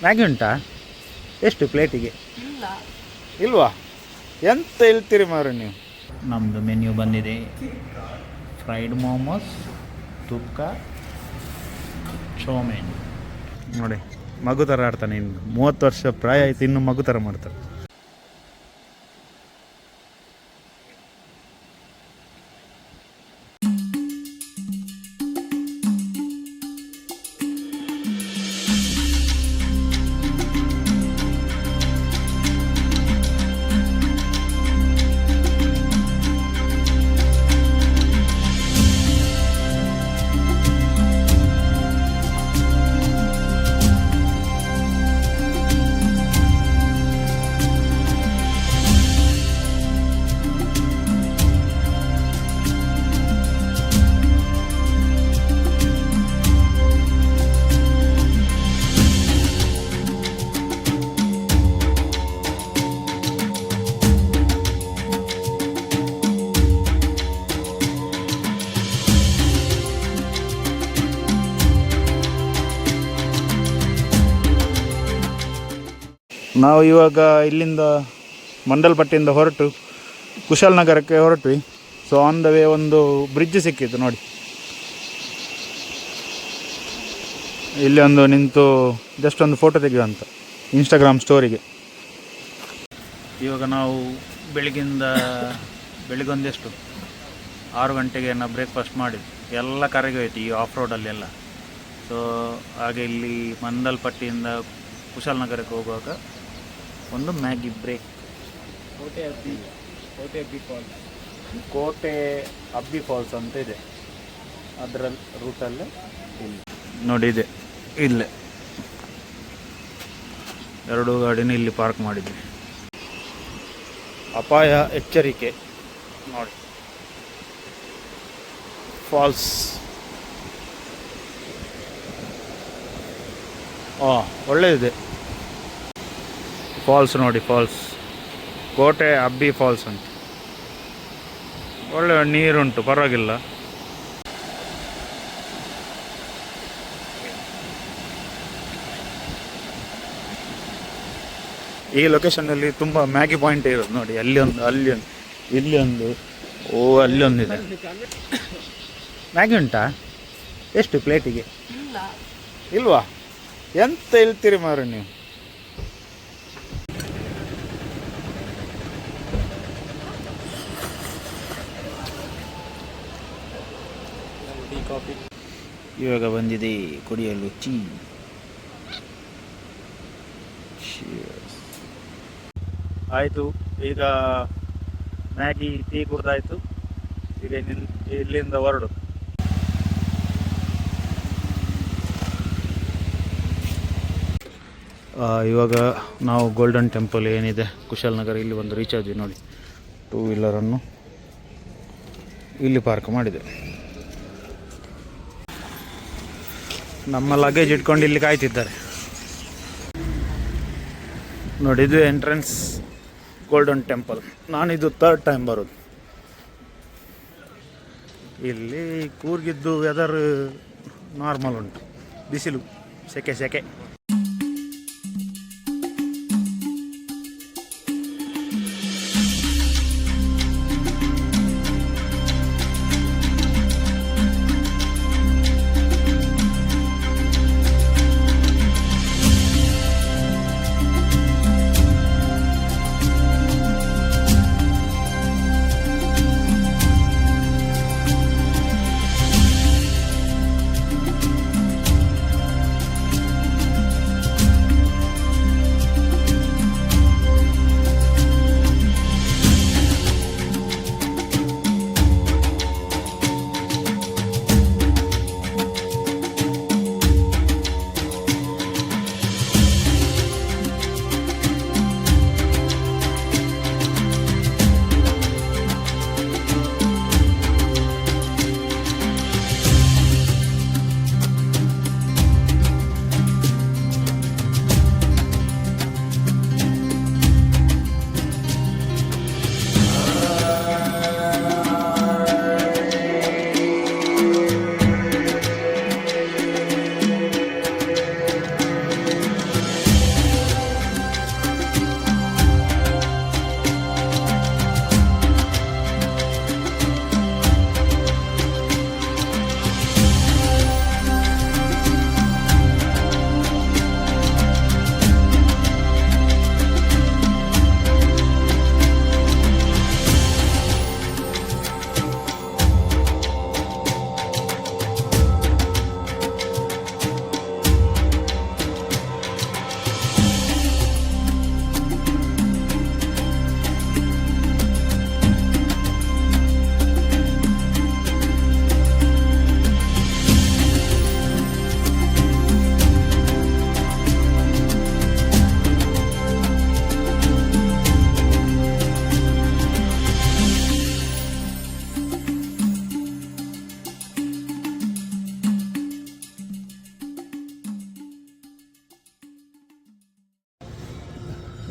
Maggi ಉಂಟಾ? ಎಷ್ಟು ಪ್ಲೇಟಿಗೆ? ಇಲ್ಲ. ಇಲ್ವಾ? ಎಂತ ಹೇಳ್ತೀರಿ ಮಾರು ನೀವು. ನಮ್ಮದು ಮೆನ್ಯೂ ಬಂದಿದೆ. ಫ್ರೈಡ್ ಮೋಮೋಸ್, ತುಪ್ಪ, ಚೌಮೀನ್. ನೋಡಿ ಮಗು ಥರ ಆಡ್ತಾನೆ. ಇನ್ನು 30 ವರ್ಷ ಪ್ರಾಯ ಆಯ್ತು, ಇನ್ನು ಮಗು ಥರ ಮಾಡ್ತಾರೆ. ನಾವು ಇವಾಗ ಇಲ್ಲಿಂದ ಮಂಡಲ್ಪಟ್ಟಿಯಿಂದ ಹೊರಟು ಕುಶಾಲನಗರಕ್ಕೆ ಹೊರಟ್ವಿ. ಸೊ ಆನ್ ದ ವೇ ಒಂದು ಬ್ರಿಡ್ಜ್ ಸಿಕ್ಕಿತ್ತು ನೋಡಿ. ಇಲ್ಲಿ ಒಂದು ನಿಂತು ಜಸ್ಟ್ ಒಂದು ಫೋಟೋ ತೆಗೆಯುವಂತ ಇನ್ಸ್ಟಾಗ್ರಾಮ್ ಸ್ಟೋರಿಗೆ. ಇವಾಗ ನಾವು ಬೆಳಿಗ್ಗೊಂದೆಷ್ಟು 6 ಗಂಟೆಗೆ ನಾವು ಬ್ರೇಕ್ಫಾಸ್ಟ್ ಮಾಡಿದ್ವಿ. ಎಲ್ಲ ಕರಗಿ ಹೋಯ್ತು ಈ ಆಫ್ ರೋಡಲ್ಲಿ ಎಲ್ಲ. ಸೊ ಹಾಗೆ ಇಲ್ಲಿ ಮಂಡಲ್ಪಟ್ಟಿಯಿಂದ ಕುಶಾಲನಗರಕ್ಕೆ ಹೋಗುವಾಗ ಒಂದು ಮ್ಯಾಗಿ ಬ್ರೇಕ್. ಕೋಟೆ ಅಬ್ಬಿ ಫಾಲ್ಸ್ ಅಂತ ಇದೆ, ಅದರ ರೂಟಲ್ಲೇ ಇಲ್ಲಿ ನೋಡಿ ಇದೆ. ಇಲ್ಲೇ 2 ಗಾಡಿನ ಇಲ್ಲಿ ಪಾರ್ಕ್ ಮಾಡಿದ್ವಿ. ಅಪಾಯ ಎಚ್ಚರಿಕೆ ನೋಡಿ. ಫಾಲ್ಸ್ ಒಳ್ಳೆಯದಿದೆ. ಫಾಲ್ಸ್ ನೋಡಿ, ಫಾಲ್ಸ್ ಕೋಟೆ ಅಬ್ಬಿ ಫಾಲ್ಸ್ ಅಂತ. ಒಳ್ಳೆ ನೀರುಂಟು, ಪರವಾಗಿಲ್ಲ. ಈ ಲೊಕೇಶನಲ್ಲಿ ತುಂಬ ಮ್ಯಾಗಿ ಪಾಯಿಂಟ್ ಇರೋದು ನೋಡಿ. ಅಲ್ಲಿ ಒಂದು, ಇಲ್ಲಿ ಒಂದು, ಅಲ್ಲಿ ಒಂದಿದೆ. ಮ್ಯಾಗಿ ಉಂಟಾ? ಎಷ್ಟು ಪ್ಲೇಟಿಗೆ? ಇಲ್ವಾ? ಎಂತ ಹೇಳ್ತೀರಿ ಮಾರು ನೀವು. ಇವಾಗ ಬಂದಿದೆ ಕುಡಿಯಲು ಟೀ. ಆಯಿತು, ಈಗ ಮ್ಯಾಗಿ ಟೀ ಕುಡ್ದಾಯಿತು. ಈಗ ಇಲ್ಲಿಂದ ಹೊರಡು. ಇವಾಗ ನಾವು ಗೋಲ್ಡನ್ ಟೆಂಪಲ್ ಏನಿದೆ ಕುಶಾಲನಗರ, ಇಲ್ಲಿ ಒಂದು ರೀಚ್ ಆದ್ವಿ ನೋಡಿ. 2 ವೀಲರನ್ನು ಇಲ್ಲಿ ಪಾರ್ಕ್ ಮಾಡಿದೆ. ನಮ್ಮ ಲಗೇಜ್ ಇಟ್ಕೊಂಡು ಇಲ್ಲಿ ಕಾಯ್ತಿದ್ದಾರೆ ನೋಡಿ. ಇದು ಎಂಟ್ರೆನ್ಸ್ ಗೋಲ್ಡನ್ ಟೆಂಪಲ್. ನಾನಿದು 3rd ಟೈಮ್ ಬರೋದು ಇಲ್ಲಿ. ಕೂರ್ಗಿದ್ದು ವೆದರ್ ನಾರ್ಮಲ್ ಉಂಟು, ಬಿಸಿಲು, ಸೆಕೆ.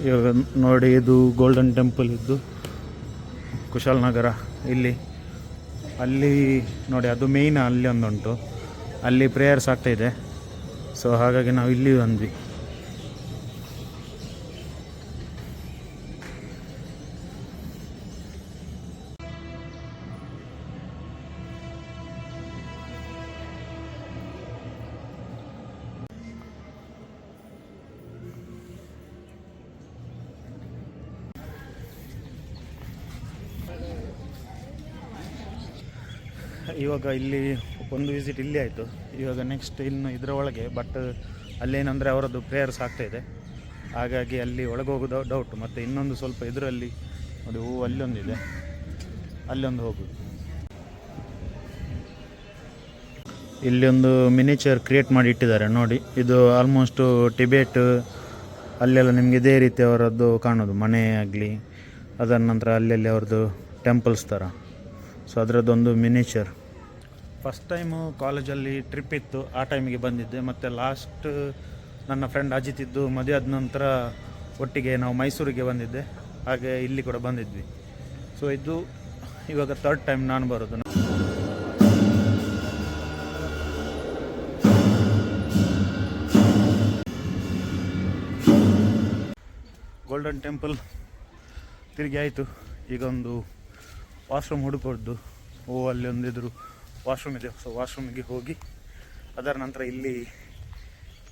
ಇವಾಗ ನೋಡಿ, ಇದು ಗೋಲ್ಡನ್ ಟೆಂಪಲ್ ಇದ್ದು ಕುಶಾಲನಗರ ಇಲ್ಲಿ. ಅಲ್ಲಿ ನೋಡಿ, ಅದು ಮೇಯ್ನ್ ಅಲ್ಲಿ ಒಂದುಂಟು, ಅಲ್ಲಿ ಪ್ರೇಯರ್ಸ್ ಆಗ್ತಾಯಿದೆ. ಸೊ ಹಾಗಾಗಿ ನಾವು ಇಲ್ಲಿ ಬಂದ್ವಿ. ಇವಾಗ ಇಲ್ಲಿ ಒಂದು ವಿಸಿಟ್ ಇಲ್ಲಿ ಆಯಿತು. ಇವಾಗ ನೆಕ್ಸ್ಟ್ ಇನ್ನು ಇದರ ಒಳಗೆ, ಬಟ್ ಅಲ್ಲೇನಂದರೆ ಅವರದ್ದು ಪ್ರೇಯರ್ಸ್ ಆಗ್ತಾಯಿದೆ, ಹಾಗಾಗಿ ಅಲ್ಲಿ ಒಳಗೆ ಹೋಗೋದು ಡೌಟ್. ಮತ್ತು ಇನ್ನೊಂದು ಸ್ವಲ್ಪ ಇದರಲ್ಲಿ ನೋಡಿ, ಹೂವು ಅಲ್ಲೊಂದಿದೆ, ಅಲ್ಲೊಂದು ಹೋಗೋದು. ಇಲ್ಲಿ ಒಂದು ಮಿನಿಚರ್ ಕ್ರಿಯೇಟ್ ಮಾಡಿ ಇಟ್ಟಿದ್ದಾರೆ ನೋಡಿ. ಇದು ಆಲ್ಮೋಸ್ಟು ಟಿಬೇಟ್ ಅಲ್ಲೆಲ್ಲ ನಿಮಗೆ ಇದೇ ರೀತಿ ಅವರದ್ದು ಕಾಣೋದು, ಮನೆ ಆಗಲಿ, ಅದರ ನಂತರ ಅಲ್ಲೆಲ್ಲಿ ಅವ್ರದ್ದು ಟೆಂಪಲ್ಸ್ ಥರ. ಸೊ ಅದರದ್ದೊಂದು ಮಿನಿಚರ್. ಫಸ್ಟ್ ಟೈಮು ಕಾಲೇಜಲ್ಲಿ ಟ್ರಿಪ್ ಇತ್ತು, ಆ ಟೈಮಿಗೆ ಬಂದಿದ್ದೆ. ಮತ್ತು ಲಾಸ್ಟ್ ನನ್ನ ಫ್ರೆಂಡ್ ಅಜಿತ್ ಇದ್ದು ಮದುವೆ ಆದ ನಂತರ ಒಟ್ಟಿಗೆ ನಾವು ಮೈಸೂರಿಗೆ ಬಂದಿದ್ದೆ, ಹಾಗೆ ಇಲ್ಲಿ ಕೂಡ ಬಂದಿದ್ವಿ. ಸೊ ಇದು ಇವಾಗ 3rd ಟೈಮ್ ನಾನು ಬರೋದು. ಗೋಲ್ಡನ್ ಟೆಂಪಲ್ ತಿರುಗಿ ಆಯಿತು. ಈಗ ಒಂದು ವಾಶ್ರೂಮ್ ಹುಡುಕೋದು. ಅಲ್ಲಿ ಒಂದಿದ್ರು ವಾಶ್ರೂಮ್ ಇದೆ, ಸೊ ವಾಶ್ರೂಮಿಗೆ ಹೋಗಿ ಅದರ ನಂತರ ಇಲ್ಲಿ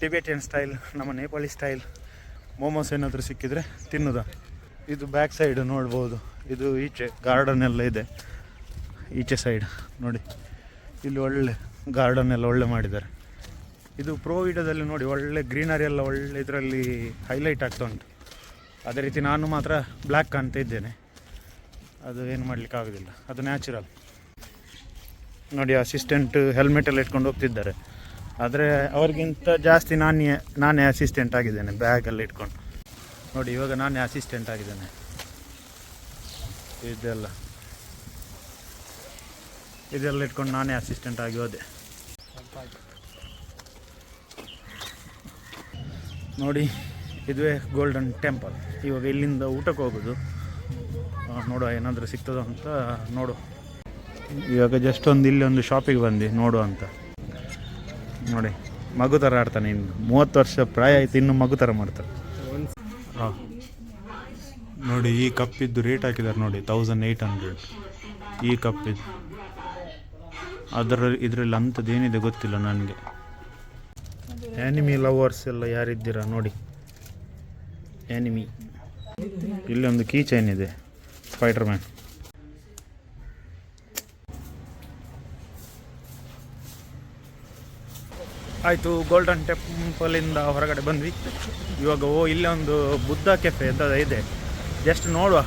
ಟಿಬೇಟಿಯನ್ ಸ್ಟೈಲ್, ನಮ್ಮ ನೇಪಾಳಿ ಸ್ಟೈಲ್ ಮೋಮೋಸ್ ಏನಾದರೂ ಸಿಕ್ಕಿದರೆ ತಿನ್ನೋದ. ಇದು ಬ್ಯಾಕ್ ಸೈಡ್ ನೋಡ್ಬೋದು, ಇದು ಈಚೆ ಗಾರ್ಡನ್ ಎಲ್ಲ ಇದೆ, ಈಚೆ ಸೈಡ್ ನೋಡಿ. ಇಲ್ಲಿ ಒಳ್ಳೆ ಗಾರ್ಡನ್ ಎಲ್ಲ ಒಳ್ಳೆ ಮಾಡಿದ್ದಾರೆ. ಇದು ಪ್ರೋ ವಿಡಿಯೋದಲ್ಲಿ ನೋಡಿ, ಒಳ್ಳೆ ಗ್ರೀನರಿ ಎಲ್ಲ ಒಳ್ಳೆ ಇದರಲ್ಲಿ ಹೈಲೈಟ್ ಆಗ್ತಾ ಉಂಟು. ಅದೇ ರೀತಿ ನಾನು ಮಾತ್ರ ಬ್ಲ್ಯಾಕ್ ಕಾಣ್ತಾ ಇದ್ದೇನೆ, ಅದು ಏನು ಮಾಡಲಿಕ್ಕೆ ಆಗೋದಿಲ್ಲ, ಅದು ನ್ಯಾಚುರಲ್. ನೋಡಿ, ಅಸಿಸ್ಟೆಂಟ್ ಹೆಲ್ಮೆಟ್ ಎಲ್ಲ ಇಟ್ಕೊಂಡು ಹೋಗ್ತಿದ್ದಾರೆ, ಆದರೆ ಅವ್ರಿಗಿಂತ ಜಾಸ್ತಿ ನಾನೇ ಅಸಿಸ್ಟೆಂಟ್ ಆಗಿದ್ದೇನೆ ಬ್ಯಾಗಲ್ಲಿ ಇಟ್ಕೊಂಡು. ನೋಡಿ, ಇವಾಗ ನಾನೇ ಅಸಿಸ್ಟೆಂಟ್ ಆಗಿದ್ದೇನೆ. ಇದೆಲ್ಲ ಇಟ್ಕೊಂಡು ನಾನೇ ಅಸಿಸ್ಟೆಂಟ್ ಆಗಿ ಹೋದೆ. ನೋಡಿ, ಇದುವೇ ಗೋಲ್ಡನ್ ಟೆಂಪಲ್. ಇವಾಗ ಇಲ್ಲಿಂದ ಊಟಕ್ಕೆ ಹೋಗೋದು, ನೋಡುವ ಏನಾದರೂ ಸಿಗ್ತದೋ ಅಂತ ನೋಡು. ಇವಾಗ ಜಸ್ಟ್ ಇಲ್ಲಿ ಒಂದು ಶಾಪಿಗೆ ಬಂದು ನೋಡು ಅಂತ. ನೋಡಿ, ಮಗು ಥರ ಆಡ್ತಾನೆ, ಇನ್ನು 30 ವರ್ಷ ಪ್ರಾಯ ಆಯ್ತು, ಇನ್ನು ಮಗು ಥರ ಮಾಡ್ತಾರೆ. ಹಾಂ ನೋಡಿ, ಈ ಕಪ್ಪಿದ್ದು ರೇಟ್ ಹಾಕಿದ್ದಾರೆ ನೋಡಿ, 1800 ಈ ಕಪ್ಪಿದ್ದು. ಇದರಲ್ಲಿ ಅಂಥದ್ದೇನಿದೆ ಗೊತ್ತಿಲ್ಲ ನನಗೆ. ಆ್ಯನಿಮಿ ಲವರ್ಸ್ ಎಲ್ಲ ಯಾರಿದ್ದೀರಾ ನೋಡಿ, ಆ್ಯನಿಮಿ. ಇಲ್ಲೊಂದು ಕೀ ಚೈನ್ ಇದೆ, ಸ್ಪೈಡರ್ ಮ್ಯಾನ್. ಆಯಿತು, ಗೋಲ್ಡನ್ ಟೆಂಪಲಿಂದ ಹೊರಗಡೆ ಬಂದ್ವಿ. ಇವಾಗ ಇಲ್ಲೇ ಒಂದು ಬುದ್ಧ ಕೆಫೆ ಅಂತ ಇದೆ, ಜಸ್ಟ್ ನೋಡುವ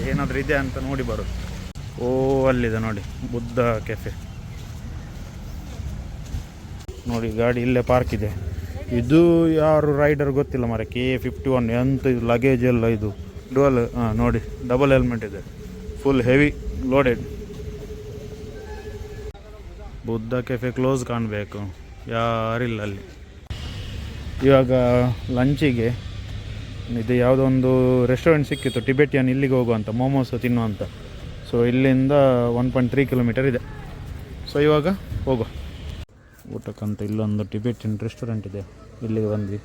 ಏನಾದರೂ ಇದೆ ಅಂತ ನೋಡಿ ಬರೋದು. ಅಲ್ಲಿದೆ ನೋಡಿ ಬುದ್ಧ ಕೆಫೆ. ನೋಡಿ, ಗಾಡಿ ಇಲ್ಲೇ ಪಾರ್ಕ್ ಇದೆ. ಇದು ಯಾರು ರೈಡರ್ ಗೊತ್ತಿಲ್ಲ ಮಾರೆ, KA51 ಎಂತ ಇದು ಲಗೇಜ್ ಎಲ್ಲ, ಇದು ಡುವಲ್. ನೋಡಿ, ಡಬಲ್ ಹೆಲ್ಮೆಟ್ ಇದೆ, full heavy loaded. Buddha cafe close ಕಾಣಬೇಕು, ಯಾರಿಲ್ಲ ಅಲ್ಲಿ. ಇವಾಗ ಲಂಚಿಗೆ ಇದು ಯಾವುದೋ ಒಂದು ರೆಸ್ಟೋರೆಂಟ್ ಸಿಕ್ಕಿತ್ತು, ಟಿಬೇಟಿಯನ್, ಇಲ್ಲಿಗೆ ಹೋಗುವಂಥ ಮೋಮೋಸ್ ತಿನ್ನುವಂಥ. ಸೊ ಇಲ್ಲಿಂದ 1.3 ಕಿಲೋಮೀಟರ್ ಇದೆ. ಸೊ ಇವಾಗ ಹೋಗುವ ಊಟಕ್ಕಂತ. ಇಲ್ಲೊಂದು ಟಿಬೇಟಿಯನ್ ರೆಸ್ಟೋರೆಂಟ್ ಇದೆ, ಇಲ್ಲಿಗೆ ಬಂದ್ವಿ.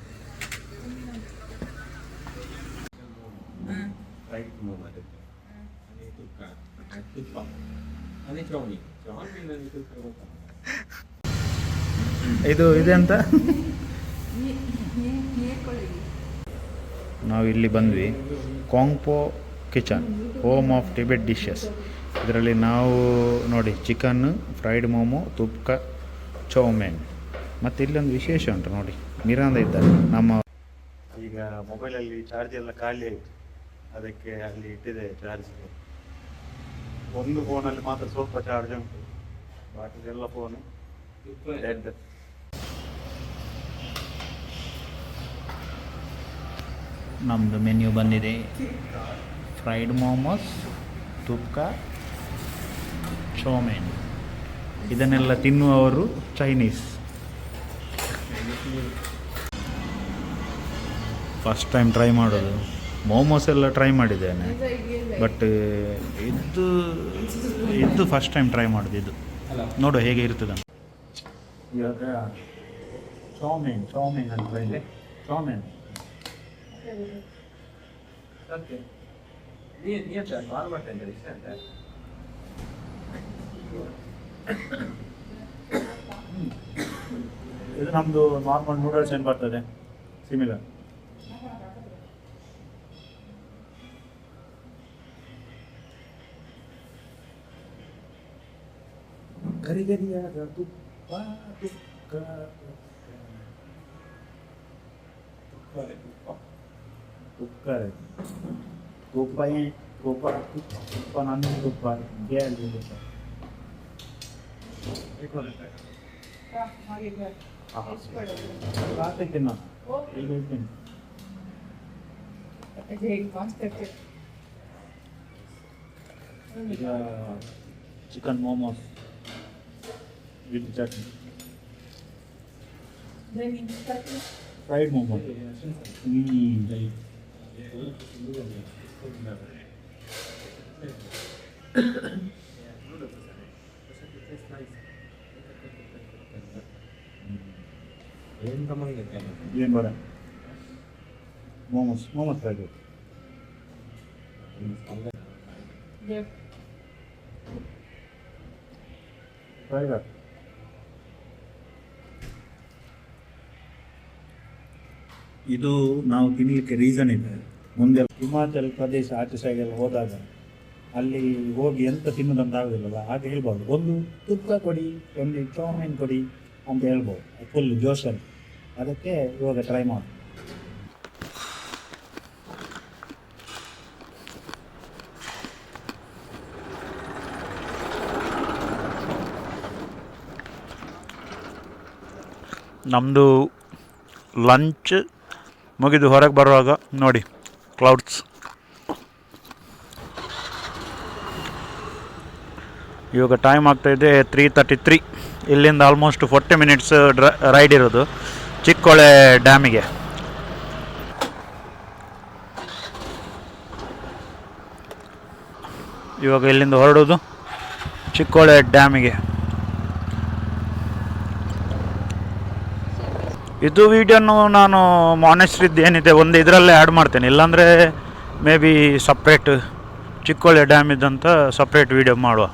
ಇದು ಇದೆ ಅಂತ ನಾವು ಇಲ್ಲಿ ಬಂದ್ವಿ. Kongpo kitchen, home of Tibet dishes. ಇದರಲ್ಲಿ ನಾವು ನೋಡಿ, ಚಿಕನ್, ಫ್ರೈಡ್ ಮೋಮೋ, ತುಪ್ಕ, ಚೌಮೇನ್. ಮತ್ತು ಇಲ್ಲೊಂದು ವಿಶೇಷ ಉಂಟು ನೋಡಿ, ಮಿರಾಂದ ಇದ್ದಾರೆ ನಮ್ಮ. ಈಗ ಮೊಬೈಲಲ್ಲಿ ಚಾರ್ಜ್ ಎಲ್ಲ ಖಾಲಿ ಆಯಿತು, ಅದಕ್ಕೆ ಅಲ್ಲಿ ಇಟ್ಟಿದೆ ಚಾರ್ಜ್. ಒಂದು ಫೋನಲ್ಲಿ ಮಾತ್ರ ಸ್ವಲ್ಪ ಚಾರ್ಜ್ ಉಂಟು, ಬಾಕಿ ಎಲ್ಲ ಫೋನು ಡೆಡ್. ನಮ್ಮದು ಮೆನ್ಯೂ ಬಂದಿದೆ. ಫ್ರೈಡ್ ಮೋಮೋಸ್, ತುಪ್ಕ, ಚೌಮೇನ್. ಇದನ್ನೆಲ್ಲ ತಿನ್ನುವವರು ಚೈನೀಸ್. ಫಸ್ಟ್ ಟೈಮ್ ಟ್ರೈ ಮಾಡೋದು. ಮೋಮೋಸ್ ಎಲ್ಲ ಟ್ರೈ ಮಾಡಿದ್ದೇನೆ, ಬಟ್ ಇದು ಫಸ್ಟ್ ಟೈಮ್ ಟ್ರೈ ಮಾಡೋದು. ಇದು ನೋಡು ಹೇಗೆ ಇರ್ತದೆ. ಇವಾಗ ಚೌಮೀನ್ ಅಂತ ಇದೆ. ಚೌಮೀನ್ ಇದು ನಮ್ಮದು ನಾರ್ಮಲ್ ನೂಡಲ್ಸ್ ಏನು ಬರ್ತದೆ ಸಿಮಿಲರ್. ಗರಿಗರಿಯಾದ ತುಪ್ಪ ನನ್ನ ತುಪ್ಪ ಗ್ಯಾಲಿ ತುಪ್ಪ chicken momos with chutney. Fried momo. ಏನು ಬರ ಮೋಮೋಸ್ ಫ್ರೈ ಫ್ರೈ ಇದು ನಾವು ತಿನ್ನಲಿಕ್ಕೆ ರೀಸನ್ ಇದೆ. ಮುಂದೆ ಹಿಮಾಚಲ್ ಪ್ರದೇಶ ಆಚೆ ಸೈಡೆಲ್ಲ ಹೋದಾಗ ಅಲ್ಲಿ ಹೋಗಿ ಎಂತ ತಿನ್ನೋದಂತ ಆಗೋದಿಲ್ಲಲ್ಲ, ಹಾಗೆ ಹೇಳ್ಬೋದು ಒಂದು ತುಪ್ಪ ಕೊಡಿ, ಒಂದು ಚೌಮೀನ್ ಕೊಡಿ ಅಂತ ಹೇಳ್ಬೋದು ಫುಲ್ ಜೋಶಲ್ಲಿ. ಅದಕ್ಕೆ ಇವಾಗ ಟ್ರೈ ಮಾಡಿ. ನಮ್ಮದು ಲಂಚ್ ಮುಗಿದು ಹೊರಗೆ ಬರುವಾಗ ನೋಡಿ ಕ್ಲೌಡ್ಸ್. ಇವಾಗ ಟೈಮ್ ಆಗ್ತಾಯಿದೆ 3:33. ಇಲ್ಲಿಂದ ಆಲ್ಮೋಸ್ಟ್ 40 ಮಿನಿಟ್ಸ್ ರೈಡ್ ಇರೋದು ಚಿಕ್ಕೋಳೆ ಡ್ಯಾಮಿಗೆ. ಇವಾಗ ಇಲ್ಲಿಂದ ಹೊರಡೋದು ಚಿಕ್ಕೋಳೆ ಡ್ಯಾಮಿಗೆ. ಇದು ವೀಡಿಯೋನು ನಾನು ಮಾನೆಸ್ಟ್ರಿದ್ದು ಏನಿದೆ ಒಂದು ಇದರಲ್ಲೇ ಆ್ಯಡ್ ಮಾಡ್ತೇನೆ, ಇಲ್ಲಾಂದರೆ ಮೇ ಬಿ ಸಪ್ರೇಟ್ ಚಿಕ್ಕೋಳೆ ಡ್ಯಾಮ್ ಇದ್ದಂತ ಸಪ್ರೇಟ್ ವೀಡಿಯೋ ಮಾಡುವ.